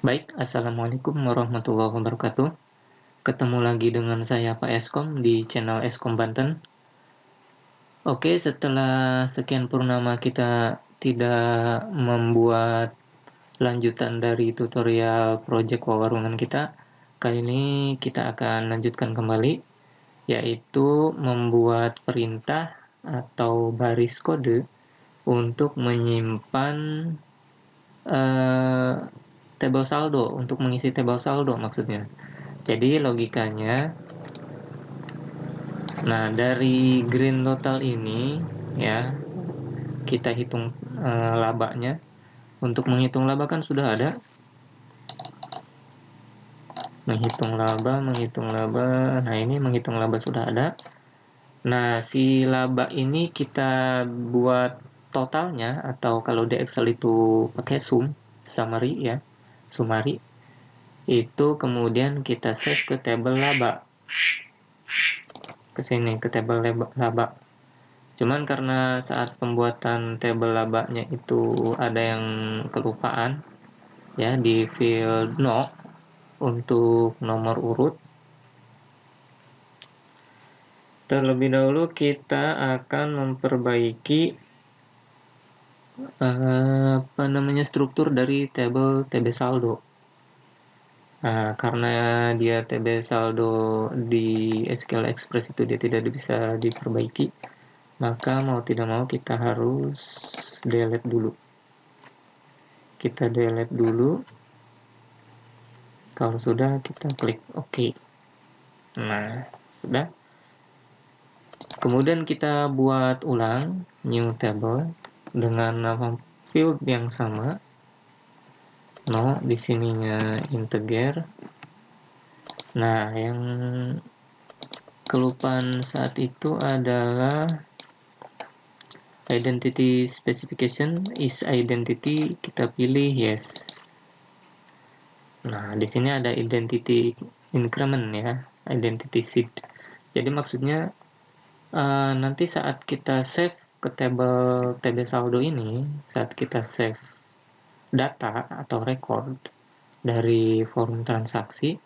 Baik, Assalamualaikum warahmatullahi wabarakatuh. Ketemu lagi dengan saya Pak Eskom di channel Eskom Banten. Oke, setelah sekian purnama kita tidak membuat lanjutan dari tutorial project wawarungan kita, kali ini kita akan lanjutkan kembali, yaitu membuat perintah atau baris kode untuk menyimpan eh, table saldo, untuk mengisi table saldo maksudnya. Jadi logikanya, nah dari green total ini ya kita hitung labanya. Untuk menghitung laba kan sudah ada, menghitung laba. Nah ini menghitung laba sudah ada. Nah si laba ini kita buat totalnya, atau kalau di Excel itu pakai summary ya, summary. Itu kemudian kita save ke table laba, ke sini ke table laba. Cuman karena saat pembuatan tabel labanya itu ada yang kelupaan ya di field no untuk nomor urut. Terlebih dahulu kita akan memperbaiki struktur dari tabel TB saldo. Nah, karena dia TB saldo di SQL Express itu dia tidak bisa diperbaiki, maka mau tidak mau kita harus delete dulu. Kita delete dulu. Kalau sudah, kita klik OK. Nah, sudah. Kemudian kita buat ulang new table dengan nama field yang sama. No, di sininya integer. Nah, yang kelupaan saat itu adalah identity specification is identity, kita pilih yes. Nah, di sini ada identity increment ya, identity seed. Jadi maksudnya nanti saat kita save ke table TB saldo ini, saat kita save data atau record dari form transaksi,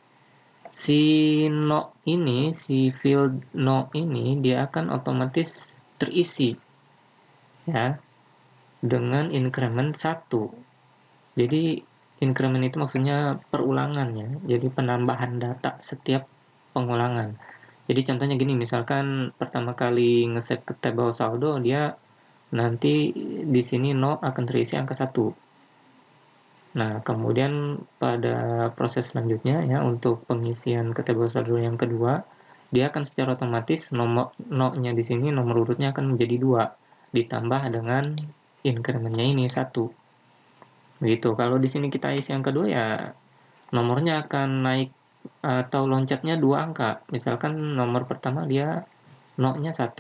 si no ini, si field no ini dia akan otomatis terisi ya dengan increment 1. Jadi increment itu maksudnya perulangan ya. Jadi penambahan data setiap pengulangan. Jadi contohnya gini, misalkan pertama kali nge-save ke table saldo, dia nanti di sini no akan terisi angka 1. Nah, kemudian pada proses selanjutnya ya untuk pengisian ke table saldo yang kedua, dia akan secara otomatis nomor no-nya di sini nomor urutnya akan menjadi 2 ditambah dengan increment-nya ini 1. Begitu. Kalau di sini kita isi yang kedua ya nomornya akan naik atau loncatnya 2 angka. Misalkan nomor pertama dia no-nya 1.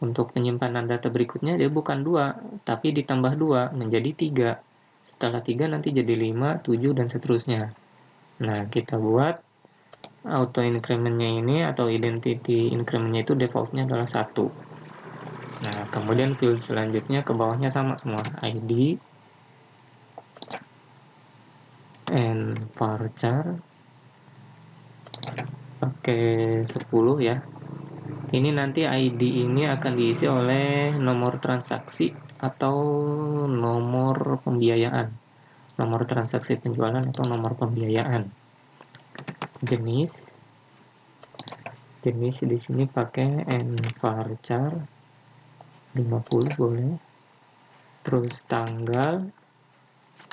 Untuk penyimpanan data berikutnya dia bukan 2, tapi ditambah 2 menjadi 3. Setelah 3 nanti jadi 5, 7 dan seterusnya. Nah, kita buat auto increment-nya ini atau identity increment-nya itu default-nya adalah 1. Nah, kemudian field selanjutnya ke bawahnya sama semua, ID and varchar pakai 10 ya. Ini nanti ID ini akan diisi oleh nomor transaksi atau nomor pembiayaan. Nomor transaksi penjualan atau nomor pembiayaan. Jenis di sini pakai nvarchar 50 boleh. Terus tanggal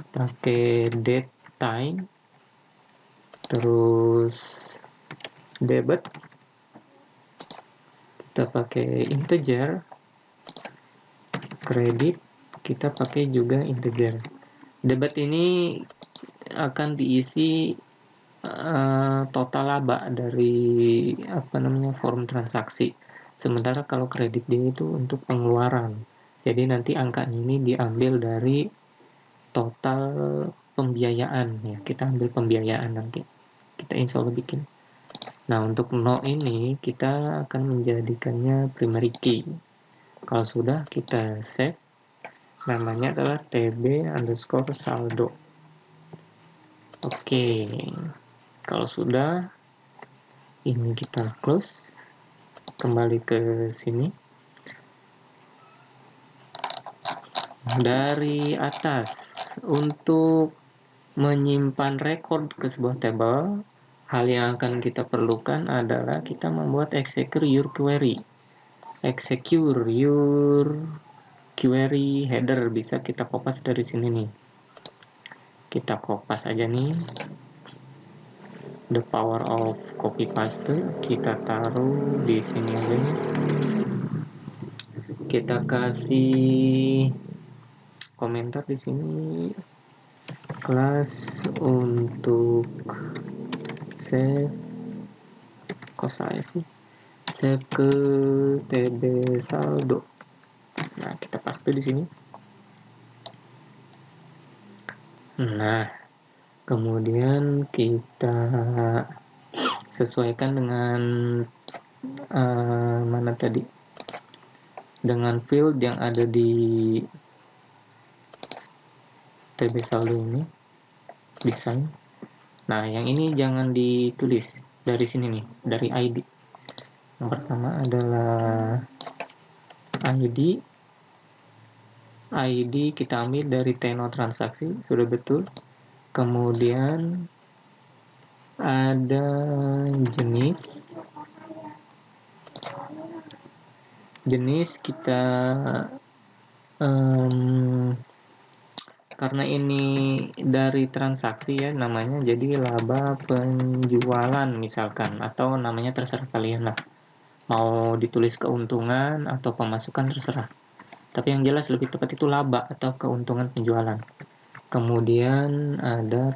pakai date time. Terus debit kita pakai integer, kredit kita pakai juga integer. Debit ini akan diisi total laba dari form transaksi. Sementara kalau kredit dia itu untuk pengeluaran. Jadi nanti angkanya ini diambil dari total pembiayaan ya. Kita ambil pembiayaan nanti. Kita insya Allah bikin. Nah, untuk no ini kita akan menjadikannya primary key. Kalau sudah kita save, namanya adalah tb_saldo. Oke, kalau sudah, ini kita close, kembali ke sini. Dari atas, untuk menyimpan record ke sebuah table, hal yang akan kita perlukan adalah kita membuat execute your query. Execute your query header bisa kita kopas dari sini nih. Kita kopas aja nih. The power of copy paste kita taruh di sini aja nih. Kita kasih komentar di sini, kelas untuk save, kok saya sih save ke tb saldo. Nah, kita paste di sini. Nah, kemudian kita sesuaikan dengan mana tadi, dengan field yang ada di tb saldo ini, desain. Nah, yang ini jangan ditulis dari sini nih, dari ID. Yang pertama adalah ID kita ambil dari tenor transaksi, sudah betul. Kemudian ada jenis kita karena ini dari transaksi ya namanya, jadi laba penjualan misalkan, atau namanya terserah kalian lah, mau ditulis keuntungan atau pemasukan terserah, tapi yang jelas lebih tepat itu laba atau keuntungan penjualan. Kemudian ada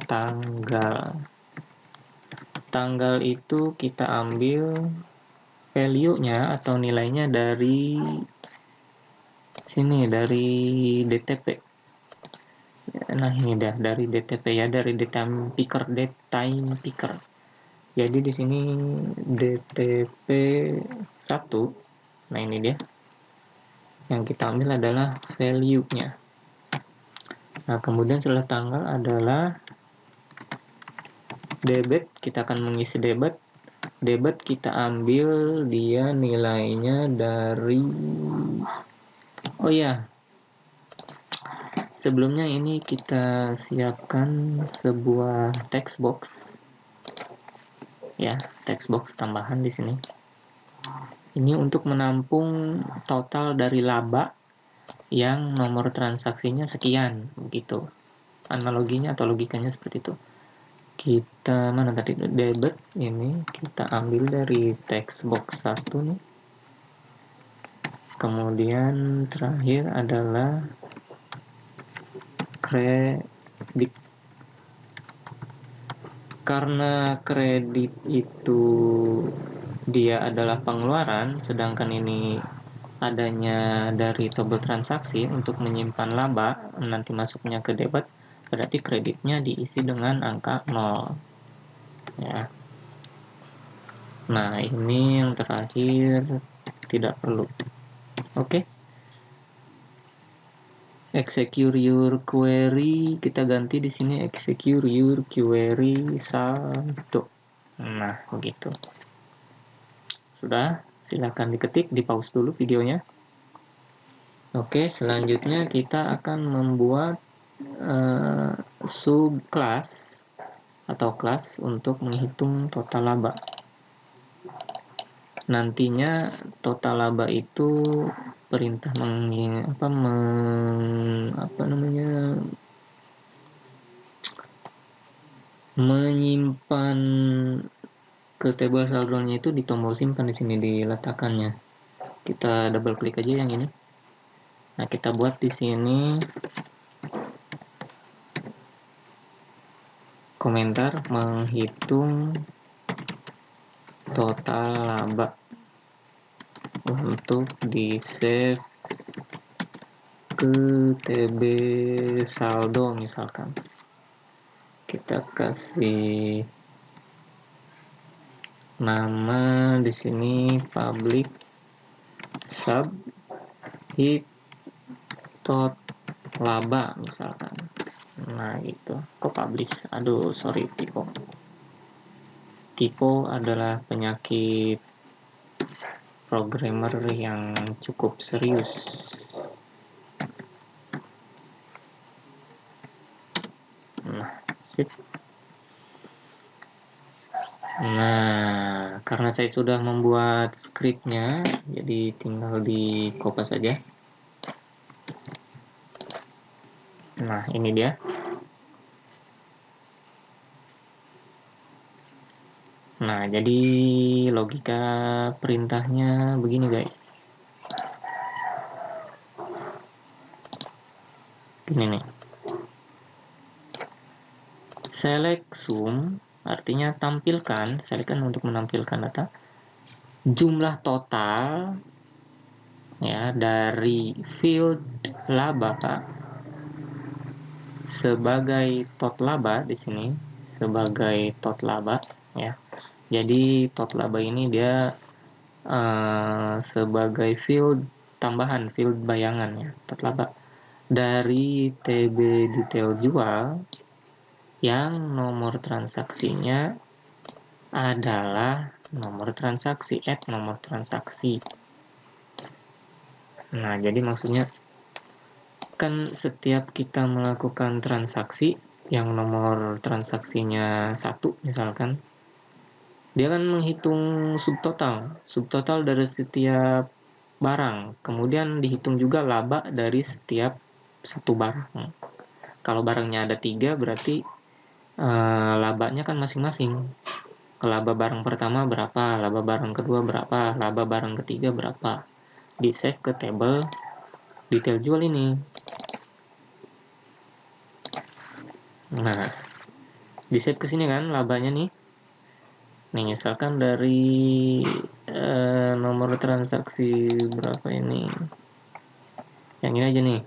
tanggal itu kita ambil value-nya atau nilainya dari sini, dari DTP. Nah, ini dah dari DTP ya, dari daytime picker. Jadi di sini DTP 1. Nah, ini dia. Yang kita ambil adalah value-nya. Nah, kemudian setelah tanggal adalah debit, kita akan mengisi debit. Debit kita ambil dia nilainya dari, oh ya, sebelumnya ini kita siapkan sebuah text box. Ya, text box tambahan di sini. Ini untuk menampung total dari laba yang nomor transaksinya sekian, begitu. Analoginya atau logikanya seperti itu. Kita mana tadi, debit ini kita ambil dari text box 1 nih. Kemudian terakhir adalah kredit. Karena kredit itu dia adalah pengeluaran, sedangkan ini adanya dari tombol transaksi untuk menyimpan laba, nanti masuknya ke debit, berarti kreditnya diisi dengan angka 0 ya. Nah, ini yang terakhir tidak perlu. Oke. Execute your query, kita ganti di sini execute your query saldo. Nah, begitu. Sudah, silakan diketik, di pause dulu videonya. Oke, selanjutnya kita akan membuat subclass atau kelas untuk menghitung total laba. Nantinya total laba itu perintah menyimpan ke table saldonya itu di tombol simpan, di sini diletakkannya. Kita double klik aja yang ini. Nah, kita buat di sini komentar menghitung total laba untuk di save ke tb saldo misalkan. Kita kasih nama di sini public sub hit tot laba misalkan. Nah gitu. Kok publish? Aduh, sorry, typo. Typo adalah penyakit programmer yang cukup serius. Nah, sip. Nah, karena saya sudah membuat scriptnya, jadi tinggal di copy saja. Nah, ini dia. Nah, jadi logika perintahnya begini, guys. Gini nih. Select sum, artinya tampilkan, select kan untuk menampilkan data. Jumlah total ya dari field laba sebagai tot laba di sini, sebagai tot laba ya. Jadi tot laba ini dia sebagai field tambahan, field bayangan ya, tot laba dari TB detail jual yang nomor transaksinya adalah nomor transaksi, nomor transaksi. Nah, jadi maksudnya kan setiap kita melakukan transaksi yang nomor transaksinya 1 misalkan, dia kan menghitung subtotal dari setiap barang, kemudian dihitung juga laba dari setiap satu barang. Kalau barangnya ada 3 berarti labanya kan masing-masing. Laba barang pertama berapa, laba barang kedua berapa, laba barang ketiga berapa. Di save ke table detail jual ini. Nah, di save ke sini kan labanya nih. Nih, misalkan dari nomor transaksi berapa ini? Yang ini aja nih.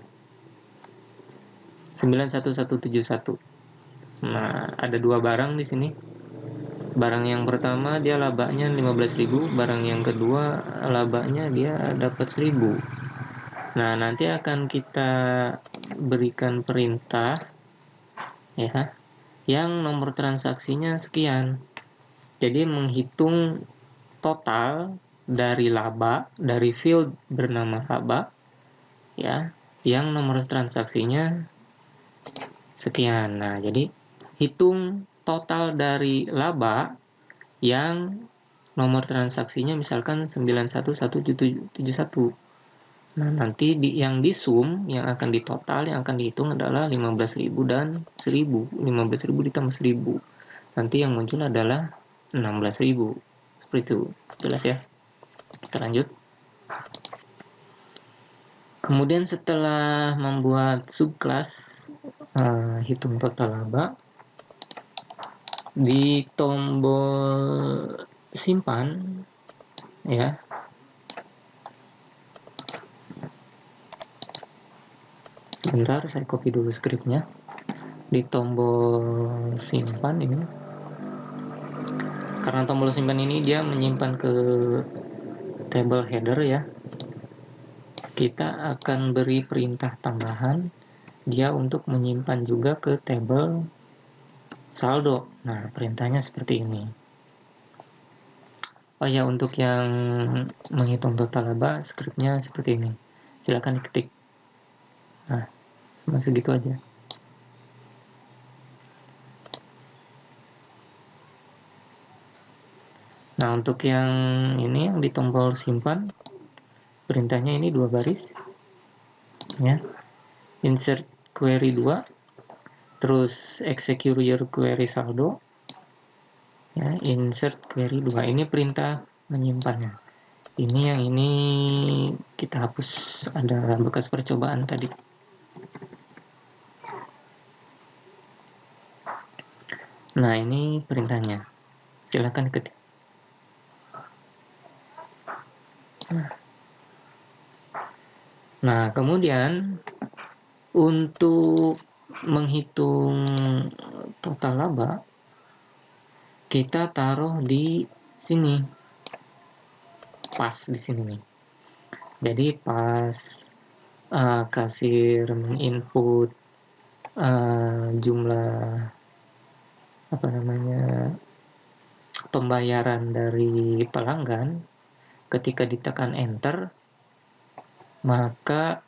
91171. Nah, ada 2 barang di sini. Barang yang pertama dia labanya 15.000, barang yang kedua labanya dia dapat 1.000. Nah, nanti akan kita berikan perintah ya yang nomor transaksinya sekian. Jadi menghitung total dari laba, dari field bernama laba ya, yang nomor transaksinya sekian. Nah, jadi hitung total dari laba yang nomor transaksinya misalkan 91171. Nah, nanti yang di sum, yang akan ditotal, yang akan dihitung adalah 15.000 dan 1.000. 15.000 ditambah 1.000. Nanti yang muncul adalah 16.000. Seperti itu. Jelas ya? Kita lanjut. Kemudian setelah membuat subclass hitung total laba, di tombol simpan ya, sebentar saya copy dulu scriptnya. Di tombol simpan ini, karena tombol simpan ini dia menyimpan ke table header ya, kita akan beri perintah tambahan dia untuk menyimpan juga ke table saldo. Nah, perintahnya seperti ini. Oh ya, untuk yang menghitung total laba, scriptnya seperti ini. Silakan diketik. Nah, cuma segitu aja. Nah, untuk yang ini yang di tombol simpan, perintahnya ini 2 baris. Ya. Insert query 2, terus execute your query saldo. Ya, insert query 2. Ini perintah menyimpannya. Ini yang ini kita hapus, ada bekas percobaan tadi. Nah, ini perintahnya. Silakan ketik. Nah, kemudian untuk menghitung total laba, kita taruh di sini, pas di sini nih. Jadi pas kasir input jumlah pembayaran dari pelanggan, ketika ditekan enter, maka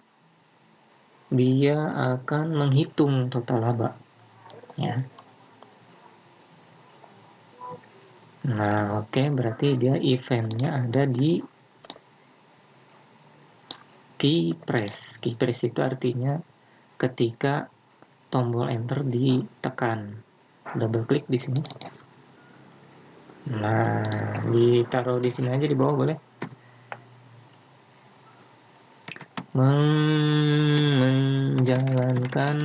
dia akan menghitung total laba, ya. Nah, oke, berarti dia eventnya ada di key press. Key press itu artinya ketika tombol enter ditekan. Double klik di sini. Nah, ditaruh di sini aja di bawah boleh. Menjalankan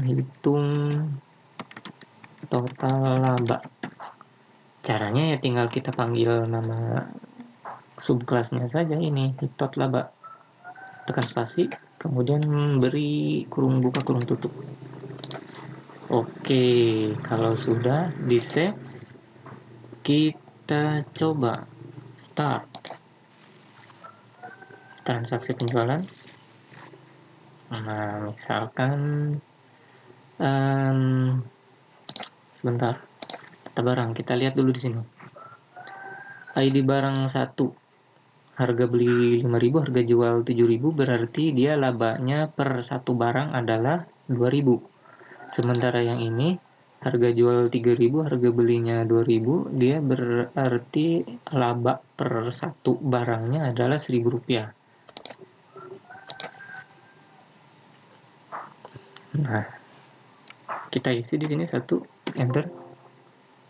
hitung total laba. Caranya ya tinggal kita panggil nama subkelasnya saja ini, hitot laba. Tekan spasi, kemudian beri kurung buka kurung tutup. Oke, kalau sudah di save, kita coba start transaksi penjualan. Nah, misalkan sebentar, data barang kita lihat dulu di sini. ID barang 1, harga beli 5.000, harga jual 7.000, berarti dia labanya per satu barang adalah 2.000. Sementara yang ini harga jual 3.000, harga belinya 2.000, dia berarti laba per satu barangnya adalah Rp1.000. Nah, kita isi di sini 1, enter.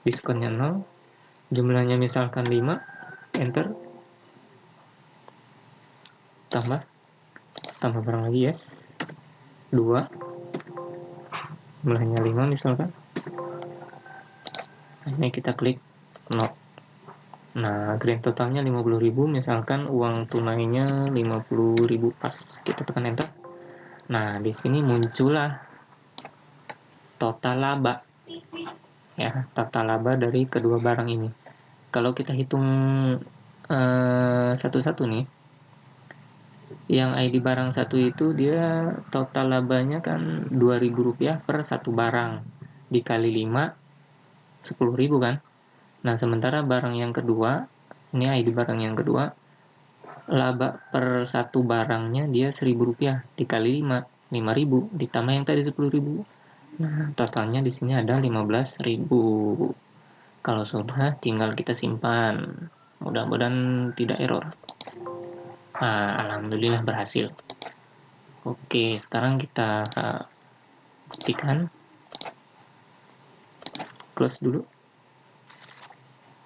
Diskonnya 0, jumlahnya misalkan 5, enter. Tambah barang lagi, yes. 2, jumlahnya 5 misalkan. Nah, ini kita klik no. Nah, grand totalnya 50.000, misalkan uang tunainya 50.000 pas. Kita tekan enter. Nah, di sini muncullah total laba. Ya, total laba dari kedua barang ini. Kalau kita hitung satu-satu nih, yang ID barang 1 itu dia total labanya kan Rp2.000 per satu barang, dikali 5, 10.000 kan. Nah, sementara barang yang kedua, ini ID barang yang kedua, laba per satu barangnya dia Rp1.000, dikali 5, 5.000, ditambah yang tadi 10.000. Nah, totalnya di sini ada 15.000. Kalau sudah, tinggal kita simpan. Mudah-mudahan tidak error. Nah, alhamdulillah berhasil. Oke, sekarang kita buktikan. Close dulu.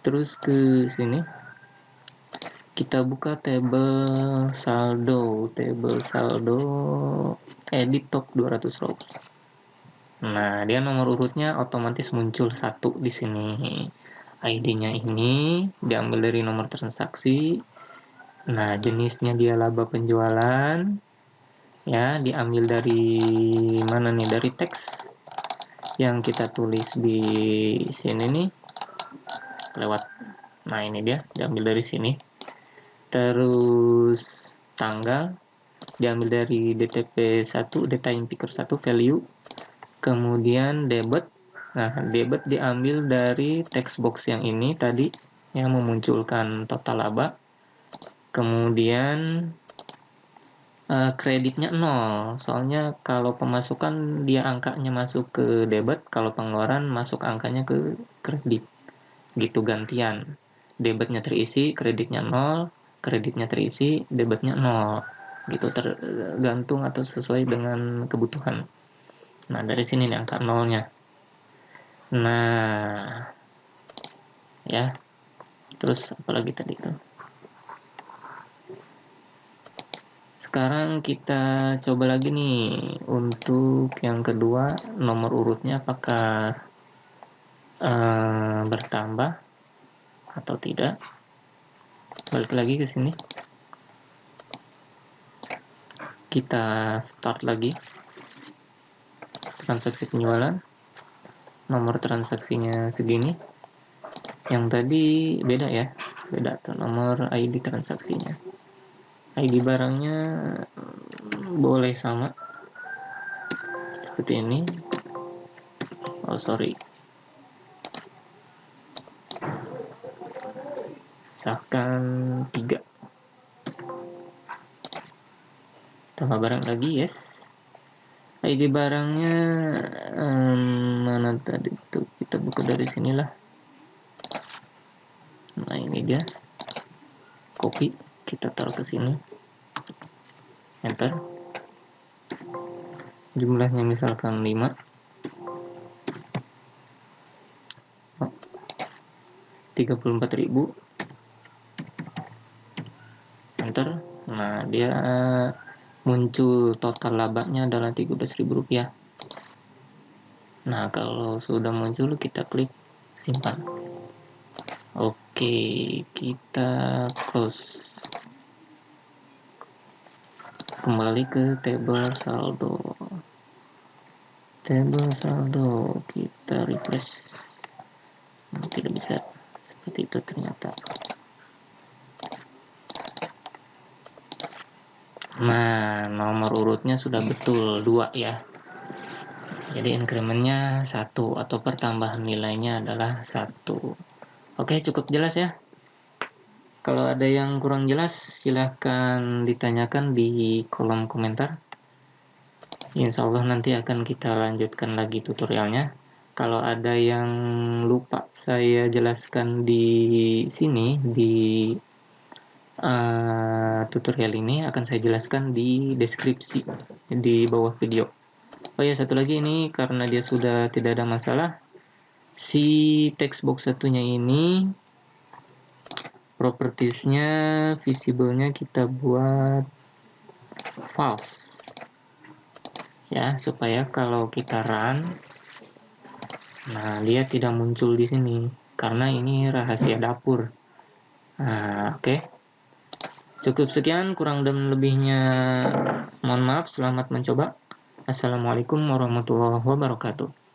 Terus ke sini. Kita buka table saldo, edit top 200 row. Nah, dia nomor urutnya otomatis muncul 1 di sini. ID-nya ini diambil dari nomor transaksi. Nah, jenisnya dia laba penjualan. Ya, diambil dari mana nih? Dari teks yang kita tulis di sini nih. Lewat. Nah, ini dia, diambil dari sini. Terus tanggal diambil dari DTP 1, data picker 1 value. Kemudian debit. Nah, debit diambil dari text box yang ini tadi yang memunculkan total laba. Kemudian kreditnya 0. Soalnya kalau pemasukan dia angkanya masuk ke debit, kalau pengeluaran masuk angkanya ke kredit. Gitu gantian. Debitnya terisi, kreditnya 0, kreditnya terisi, debitnya 0. Gitu tergantung atau sesuai dengan kebutuhan. Nah, dari sini nih angka 0-nya. Nah, ya. Terus apalagi tadi itu. Sekarang kita coba lagi nih untuk yang kedua, nomor urutnya apakah bertambah atau tidak. Balik lagi ke sini. Kita start lagi. Transaksi penjualan. Nomor transaksinya segini. Yang tadi beda ya. Beda tuh nomor ID transaksinya. ID barangnya boleh sama. Seperti ini. Oh sorry, misalkan 3, tambah barang lagi, yes. ID barangnya mana tadi tuh, kita buka dari sinilah. Nah ini dia, copy, kita taruh ke sini, enter. Jumlahnya misalkan 5, 34.000, enter. Nah dia muncul total labanya adalah Rp13.000. Nah kalau sudah muncul kita klik simpan. Oke, kita close. Kembali ke table saldo. Kita refresh. Tidak bisa seperti itu ternyata. Nah nomor urutnya sudah betul 2 ya, jadi incrementnya 1 atau pertambahan nilainya adalah 1. Oke, cukup jelas ya. Kalau ada yang kurang jelas silahkan ditanyakan di kolom komentar. Insya Allah nanti akan kita lanjutkan lagi tutorialnya. Kalau ada yang lupa saya jelaskan di sini, di tutorial ini akan saya jelaskan di deskripsi di bawah video. Oh ya, satu lagi ini karena dia sudah tidak ada masalah, si text box satunya ini propertiesnya, visible-nya kita buat false ya, supaya kalau kita run, nah dia tidak muncul di sini karena ini rahasia dapur. Nah, oke. Cukup sekian, kurang dan lebihnya mohon maaf, selamat mencoba. Assalamualaikum warahmatullahi wabarakatuh.